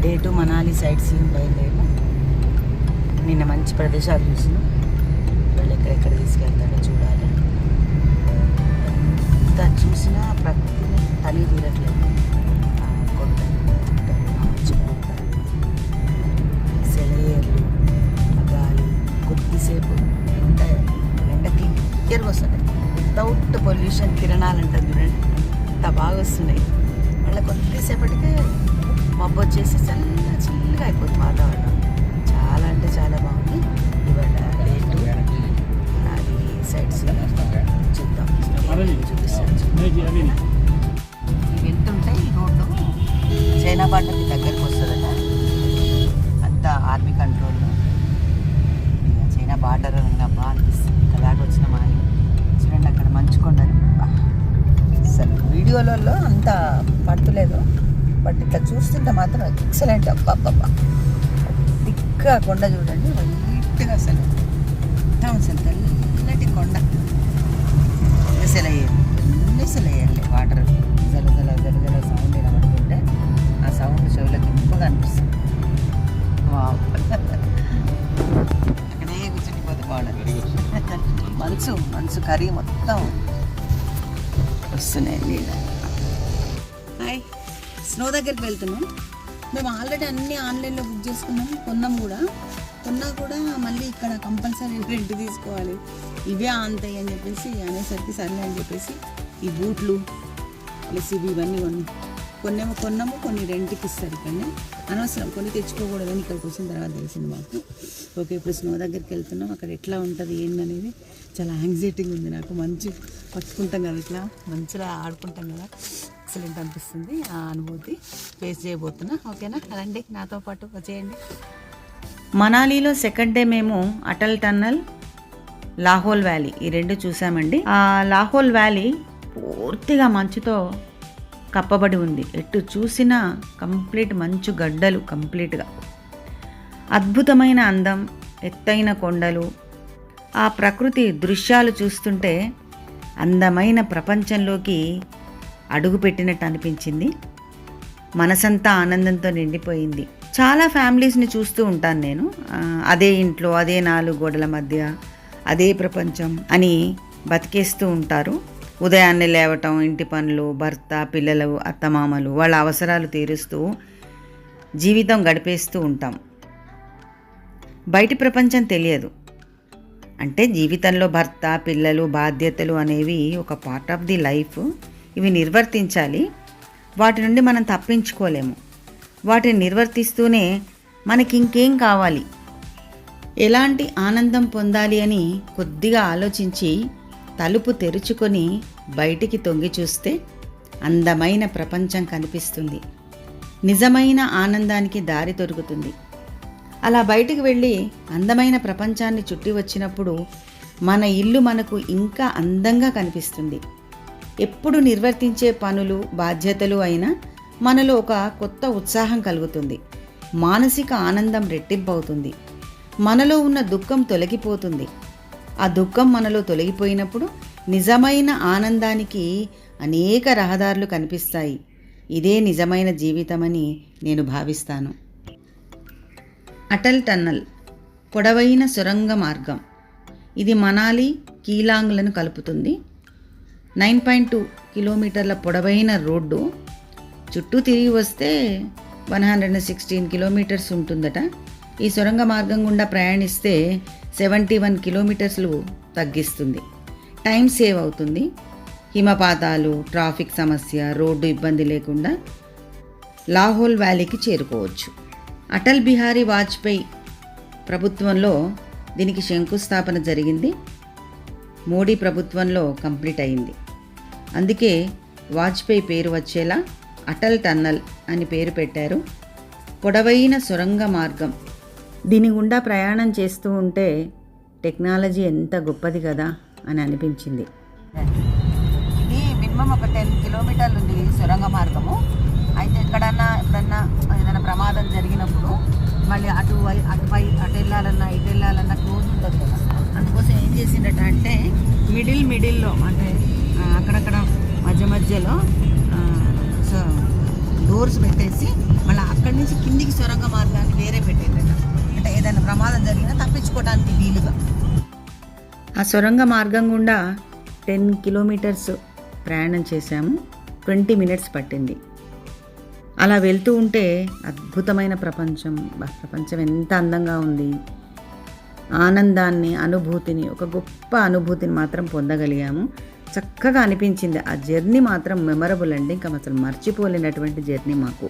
Day 2 Manali sight seeing బయలుదేరిన. నిన్న మంచి ప్రదేశాలు చూసినాం. వాళ్ళు ఎక్కడెక్కడ తీసుకెళ్తాడో చూడాలి. ఎంత చూసినా ప్రకృతిని తని తీరట్లేదు. కొండలు గుట్టలు మంచి సెలయేర్లు గాలి కొద్దిసేపు ఉంటాయి. ఎండకి క్లియర్గా వస్తున్నాయి. వితౌట్ పొల్యూషన్ కిరణాలు అంటారు చూడండి, అంత బాగా వస్తున్నాయి. మళ్ళీ కొద్దిసేపటికే మబ్బు వచ్చేసి చల్లగా అయిపోతుంది వాతావరణం. చాలా అంటే చాలా బాగుంది. ఇవాళ లేటు అది సైడ్ చూద్దాం, చూపిస్తాను. వెళ్తుంటే ఈ రోడ్డు చైనా బార్డర్కి దగ్గరకు వస్తుందట. అంతా ఆర్మీ కంట్రోల్లో. చైనా బార్డర్ బాగా అనిపిస్తుంది. ఇక్కడ దాకా వచ్చిన మాని చూడండి, అక్కడ మంచు కొండలు. అసలు వీడియోలలో అంత పట్టలేదు, బట్ ఇట్లా చూస్తుంటే మాత్రం ఎక్సలెంట్. అబ్బా దిక్గా కొండ చూడండి, వైట్గా అసలు మొత్తం అసలు తెల్లటి కొండ. సెలయ్యాలి వాటర్ జల సౌండ్ వినబడుతుంటే ఆ సౌండ్ చెవులకి ఇంపుగా అనిపిస్తుంది. అక్కడే కూర్చుండిపోతే బాగుండదు. మంచు కర్రీ మొత్తం వస్తున్నాయి నీళ్ళు. హాయ్, స్నో దగ్గరికి వెళ్తున్నాం. మేము ఆల్రెడీ అన్నీ ఆన్లైన్లో బుక్ చేసుకున్నాం. కొన్నా కూడా మళ్ళీ ఇక్కడ కంపల్సరీ రెంట్ తీసుకోవాలి. ఇవే అంతాయి అని చెప్పేసి అనేసరికి సర్లే అని చెప్పేసి ఈ బూట్లు ప్లస్ ఇవన్నీ కొన్నాము. కొన్ని రెంట్కి ఇస్తారు. ఇక్కడనే అనవసరం కొన్ని తెచ్చుకోకూడదని ఇక్కడికి వచ్చిన తర్వాత తెలిసింది మాకు. ఓకే, ఇప్పుడు స్నో దగ్గరికి వెళ్తున్నాం. అక్కడ ఎట్లా ఉంటుంది ఏందనేది చాలా యాంగ్జైటీగా ఉంది నాకు. మంచి పట్టుకుంటాం కదా, ఇట్లా మంచిగా ఆడుకుంటాం కదా, ఎక్సలెంట్ అనిపిస్తుంది. ఆ అనుభూతి ఫేస్ చేయబోతున్నా. ఓకేనా, రండి నాతో పాటు వచ్చేయండి. మనాలిలో సెకండ్ డే మేము అటల్ టన్నల్, లాహోల్ వ్యాలీ ఈ రెండు చూసామండి. ఆ లాహోల్ వ్యాలీ పూర్తిగా మంచుతో కప్పబడి ఉంది. ఎటు చూసినా కంప్లీట్ మంచు గడ్డలు. కంప్లీట్గా అద్భుతమైన అందం, ఎత్తైన కొండలు, ఆ ప్రకృతి దృశ్యాలు చూస్తుంటే అందమైన ప్రపంచంలోకి అడుగుపెట్టినట్టు అనిపించింది. మనసంతా ఆనందంతో నిండిపోయింది. చాలా ఫ్యామిలీస్ని చూస్తూ ఉంటాను నేను. అదే ఇంట్లో, అదే 4 గోడల మధ్య, అదే ప్రపంచం అని బతికేస్తూ ఉంటారు. ఉదయాన్నే లేవటం, ఇంటి పనులు, భర్త, పిల్లలు, అత్తమామలు వాళ్ళ అవసరాలు తీరుస్తూ జీవితం గడిపేస్తూ ఉంటాం. బయటి ప్రపంచం తెలియదు. అంటే జీవితంలో భర్త, పిల్లలు, బాధ్యతలు అనేవి ఒక పార్ట్ ఆఫ్ ది లైఫ్. ఇవి నిర్వర్తించాలి. వాటి నుండి మనం తప్పించుకోలేము. వాటిని నిర్వర్తిస్తూనే మనకి ఇంకేం కావాలి, ఎలాంటి ఆనందం పొందాలి అని కొద్దిగా ఆలోచించి తలుపు తెరుచుకొని బయటికి తొంగి చూస్తే అందమైన ప్రపంచం కనిపిస్తుంది. నిజమైన ఆనందానికి దారి దొరుకుతుంది. అలా బయటికి వెళ్ళి అందమైన ప్రపంచాన్ని చుట్టి వచ్చినప్పుడు మన ఇల్లు మనకు ఇంకా అందంగా కనిపిస్తుంది. ఎప్పుడు నిర్వర్తించే పనులు, బాధ్యతలు అయినా మనలో ఒక కొత్త ఉత్సాహం కలుగుతుంది. మానసిక ఆనందం రెట్టింపవుతుంది. మనలో ఉన్న దుఃఖం తొలగిపోతుంది. ఆ దుఃఖం మనలో తొలగిపోయినప్పుడు నిజమైన ఆనందానికి అనేక రహదారులు కనిపిస్తాయి. ఇదే నిజమైన జీవితమని నేను భావిస్తాను. అటల్ టన్నల్ పొడవైన సొరంగ మార్గం. ఇది మనాలి, కీలాంగ్లను కలుపుతుంది. 9.2 కిలోమీటర్ల పొడవైన రోడ్డు. చుట్టూ తిరిగి వస్తే 116 కిలోమీటర్స్ ఉంటుందట. ఈ సొరంగ మార్గం గుండా ప్రయాణిస్తే 71 కిలోమీటర్లు తగ్గిస్తుంది. టైం సేవ్ అవుతుంది. హిమపాతాలు, ట్రాఫిక్ సమస్య, రోడ్డు ఇబ్బంది లేకుండా లాహోల్ వ్యాలీకి చేరుకోవచ్చు. అటల్ బిహారీ వాజ్పేయి ప్రభుత్వంలో దీనికి శంకుస్థాపన జరిగింది. మోడీ ప్రభుత్వంలో కంప్లీట్ అయింది. అందుకే వాజ్పేయి పేరు వచ్చేలా అటల్ టన్నల్ అని పేరు పెట్టారు. పొడవైన సొరంగ మార్గం. దీని గుండా ప్రయాణం చేస్తూ ఉంటే టెక్నాలజీ ఎంత గొప్పది కదా అని అనిపించింది. ఇది మినిమం ఒక 10 కిలోమీటర్లు ఉంది సొరంగ మార్గము. అయితే ఎప్పుడన్నా ఏదైనా ప్రమాదం జరిగినప్పుడు మళ్ళీ అటు వెళ్ళాలన్నా ఇటు వెళ్ళాలన్నా క్లోజ్ ఉంటుంది కదా. అందుకోసం ఏం చేసిండట అంటే మిడిల్లో అంటే అక్కడక్కడ మధ్యలో డోర్స్ పెట్టేసి మళ్ళీ అక్కడి నుంచి కిందికి సొరంగ మార్గాన్ని వేరే పెట్టేదట. అంటే ఏదైనా ప్రమాదం జరిగినా తప్పించుకోవడానికి వీలుగా. ఆ సొరంగ మార్గం గుండా 10 కిలోమీటర్స్ ప్రయాణం చేశాము. 20 మినిట్స్ పట్టింది. అలా వెళ్తూ ఉంటే అద్భుతమైన ప్రపంచం ఎంత అందంగా ఉంది. ఆనందాన్ని, అనుభూతిని, ఒక గొప్ప అనుభూతిని మాత్రం పొందగలిగాము. చక్కగా అనిపించింది. ఆ జర్నీ మాత్రం మెమరబుల్ అండి. ఇంకా అసలు మర్చిపోలేనటువంటి జర్నీ మాకు.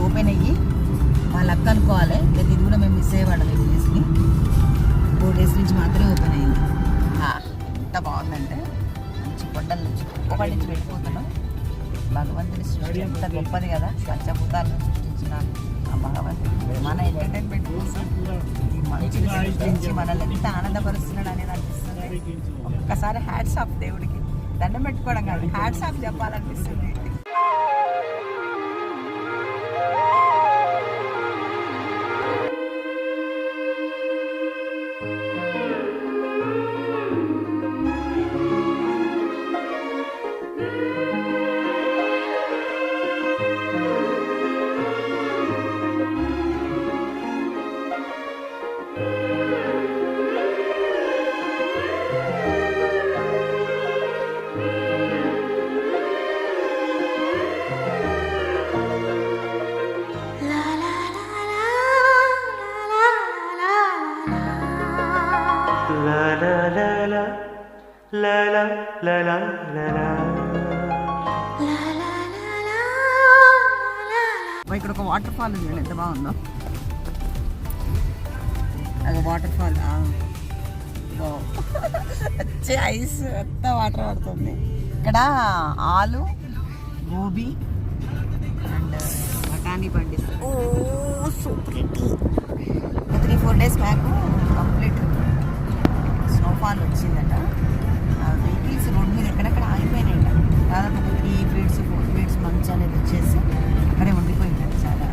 ఓపెన్ అయ్యి వాళ్ళ అక్క అనుకోవాలి, లేదా ఇది కూడా మేము మిస్ అయ్యేవాళ్ళం ఈ ప్లేస్ని. 4 డేస్ నుంచి మాత్రమే ఓపెన్ అయింది. ఎంత బాగుందంటే మంచి కొండల నుంచి ఒకటి నుంచి వెళ్ళిపోతున్నాం. భగవంతుని సృష్టి ఎంత గొప్పది కదా. పంచభూతాలను సృష్టించిన ఆ భగవంతుడు మన ఎంటర్టైన్మెంట్ కోసం ఈ మంచిని సృష్టించి మనల్ని ఎంత ఆనందపరుస్తున్నాడు అనేది అనిపిస్తుంది. ఒక్కసారి హ్యాట్స్ ఆఫ్ దేవుడికి దండం పెట్టుకోవడం కాదు, హ్యాట్స్ ఆఫ్ చెప్పాలనిపిస్తుంది. ఇక్కడ ఒక వాటర్ ఫాల్ ఉంది, ఎంత బాగుందో. అది వాటర్ ఫాల్ వచ్చే ఐస్ ఎంత వాటర్ పడుతుంది. ఇక్కడ ఆలు, గోబీ అండ్ బఠానీ పండిస్తారు. So pretty. 3-4 days back complete snowfall వచ్చిందట. వెహికల్స్ రోడ్ మీద ఎక్కడెక్కడ ఆగిపోయినాయట. దాదాపు 3 ఫీట్స్ 4 ఫీట్స్ మంచు అనేది వచ్చేసి అక్కడే ఉండిపోయిందట చాలా.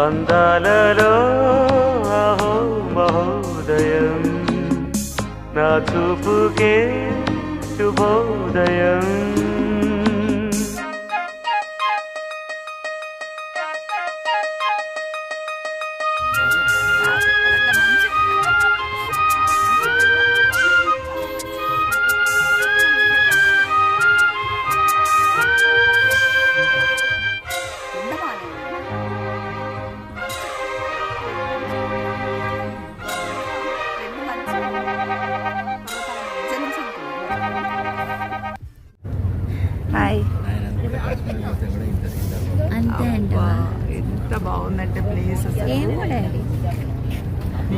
అందాలలో అహో మహోదయం, నా చూపుకే శుభోదయం. ఎంత బాగుందంటే ప్లేస్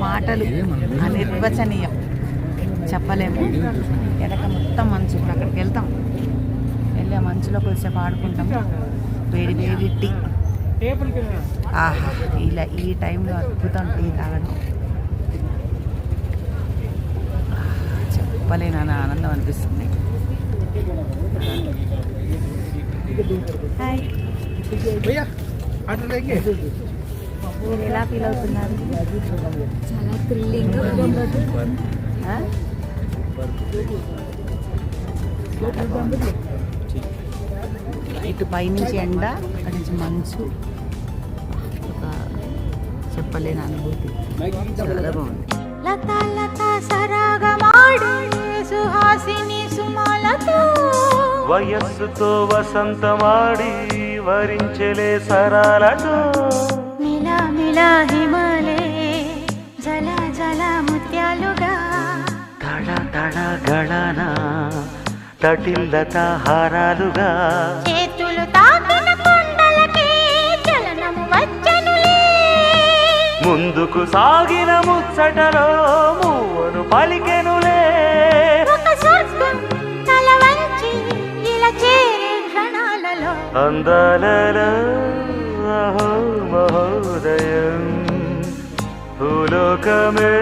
మాటలు అనిర్వచనీయం, చెప్పలేము. వెనక మొత్తం మంచు. అక్కడికి వెళ్తాం, వెళ్ళి ఆ మంచులో కొద్దిసేపు ఆడుకుంటాం. వేడి వేడి టీ. ఆహా, ఇలా ఈ టైంలో అద్భుతం టీ తాగడం. చెప్పలేని ఆనందం అనిపిస్తుంది. హాయ్, మీరు ఎలా ఫీల్ అవుతున్నారు? చాలా థ్రిల్లింగ్గా ఇటు పైనుంచి ఎండ, అక్కడి నుంచి మంచు. ఒక చెప్పలేని అనుభూతి. చాలా బాగుంది. లతా లతా సరాగమాడే సుహాసిని సుమాలతో వయస్సుతో వసంతమాడి వరించలే సరాలతో మిలా మిలా హిమాలే జల జల ముత్యాలుగా తడ తడ గళన తటిల్లత హారాలుగా చేతులు తాకిన కొండలకే చలనము వచ్చనులే ముందుకు సాగిన ముచ్చటలో మూవను పలికెనులే ఒక స్వర్గం తల వంచి ఇలా చేరే క్షణాలలో అందాలలో అహో మహోదయం భూలోకమే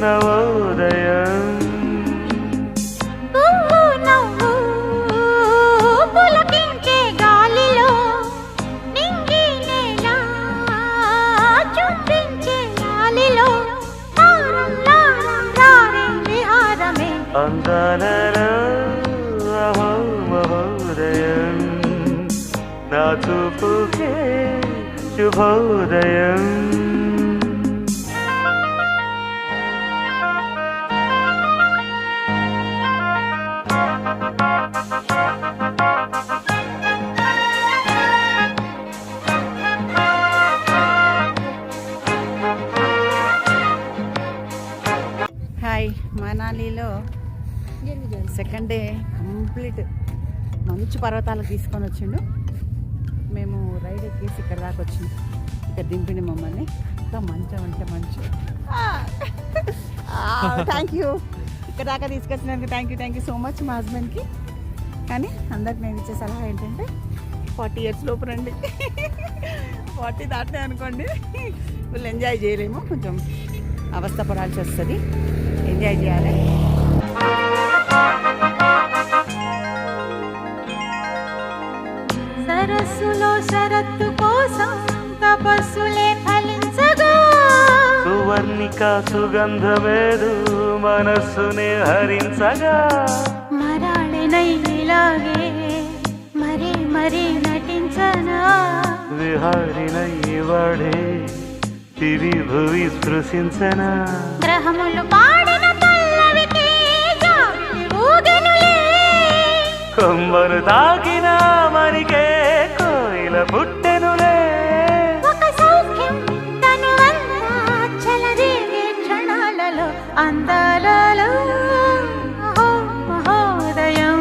నవోదయం పువ్వు నవ్వు పులకించే గాలిలో నింగి నేల చుంబించే గాలిలో తారం లారం రారే విహారమే అందాలలో అహో మహోదయం నా చూపుకే శుభోదయం హాయ్ మనాలిలో సెకండ్ డే కంప్లీట్ మంచు పర్వతాలకు తీసుకొని వచ్చిండు. మేము రైడ్ ఎక్కేసి ఇక్కడ దాకా వచ్చింది. ఇక్కడ దింపిండి మమ్మల్ని. ఇంకా మంచం అంటే మంచు. థ్యాంక్ యూ, ఇక్కడ దాకా తీసుకొచ్చినందుకు థ్యాంక్ యూ సో మచ్ మా హస్బెండ్కి. కానీ అందరికి నేను ఇచ్చే సలహా ఏంటంటే 40 years లోపు రండి. 40 దాటే అనుకోండి ఫుల్ ఎంజాయ్ చేయలేము, కొంచెం అవస్థపడాల్సి వస్తుంది. ఎంజాయ్ చేయాలి. సరస్సులో షరత్తు కోసం తపస్సులే ఫలించగా సువర్ణిక సుగంధమేదు మనస్సునే హరించగా మరాళినై ఇలాగే మరీ మరీ నటించనా విహారినై వాడే తిరి భువి స్పృశించనా గ్రహములు పాడిన పల్లవికి జాబిలి ఊగెనులే కొమ్మను తాకిన మరికే కోయిల పుట్టెనులే ఒక సౌఖ్యం తనువంతా చెలరేగే క్షణాలలో అందాలలో అహో మహోదయం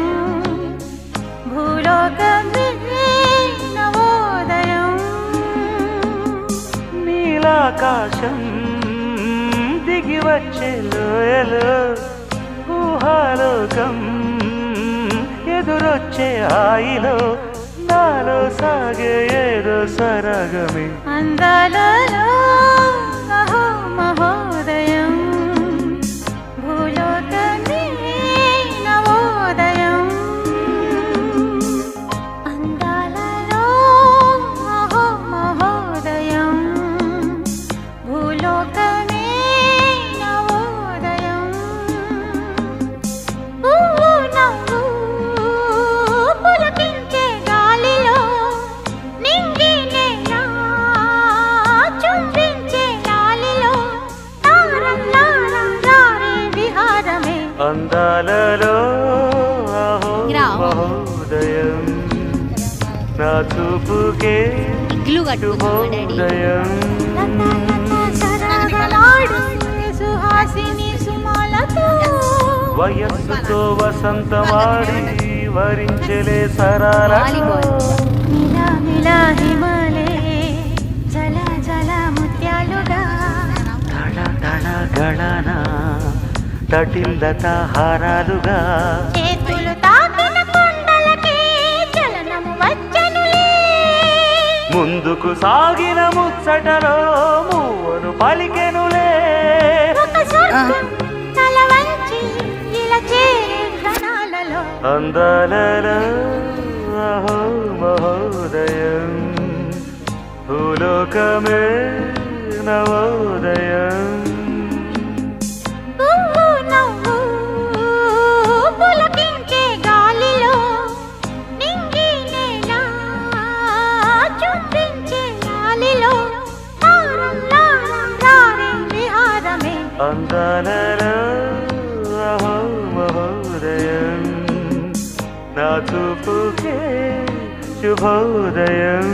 భూలోకమే నవోదయం నీలాకాశం దిగి వచ్చే లోయలో ఊహాలోకం ఎదురొచ్చే హాయిలో నాలో సాగే ఏదో సరగమే అందాలలో అహో మహోదయం భూలోకమే నవోదయం అందాలలో అహో మహోదయం భూలోకమే నవోదయం పువ్వు నవ్వు పులకించే గాలిలో నింగి నేల చుంబించే గాలిలో తారం లారం రారే విహారమే అందాలలో అహో మహోదయం నా చూపుకే శుభోదయం సరగలాడు సుహాసిని సుమాలతో వయస్సుతో వసంతమాడి వరించలే సరాలతో మిలా మిలా హిమాలే జల జల ముత్యాలుగా తడ తడ గళన తటిల్లత హారాలుగా చేతులు తాకిన కొండలకే చలనము వచ్చనులే ముందుకు సాగిన ముచ్చటలో మూవను పలికెనులే ఒక స్వర్గం తల వంచి ఇలా చేరే క్షణాలలో అందాలలో అహో మహోదయం భూలోకమే నవోదయం పువ్వు నవ్వు పులకించే గాలిలో నింగి నేల చుంబించే గాలిలో తారం లారం రారే విహారమే అందాలలో అహో మహోదయం నా చూపుకే శుభోదయం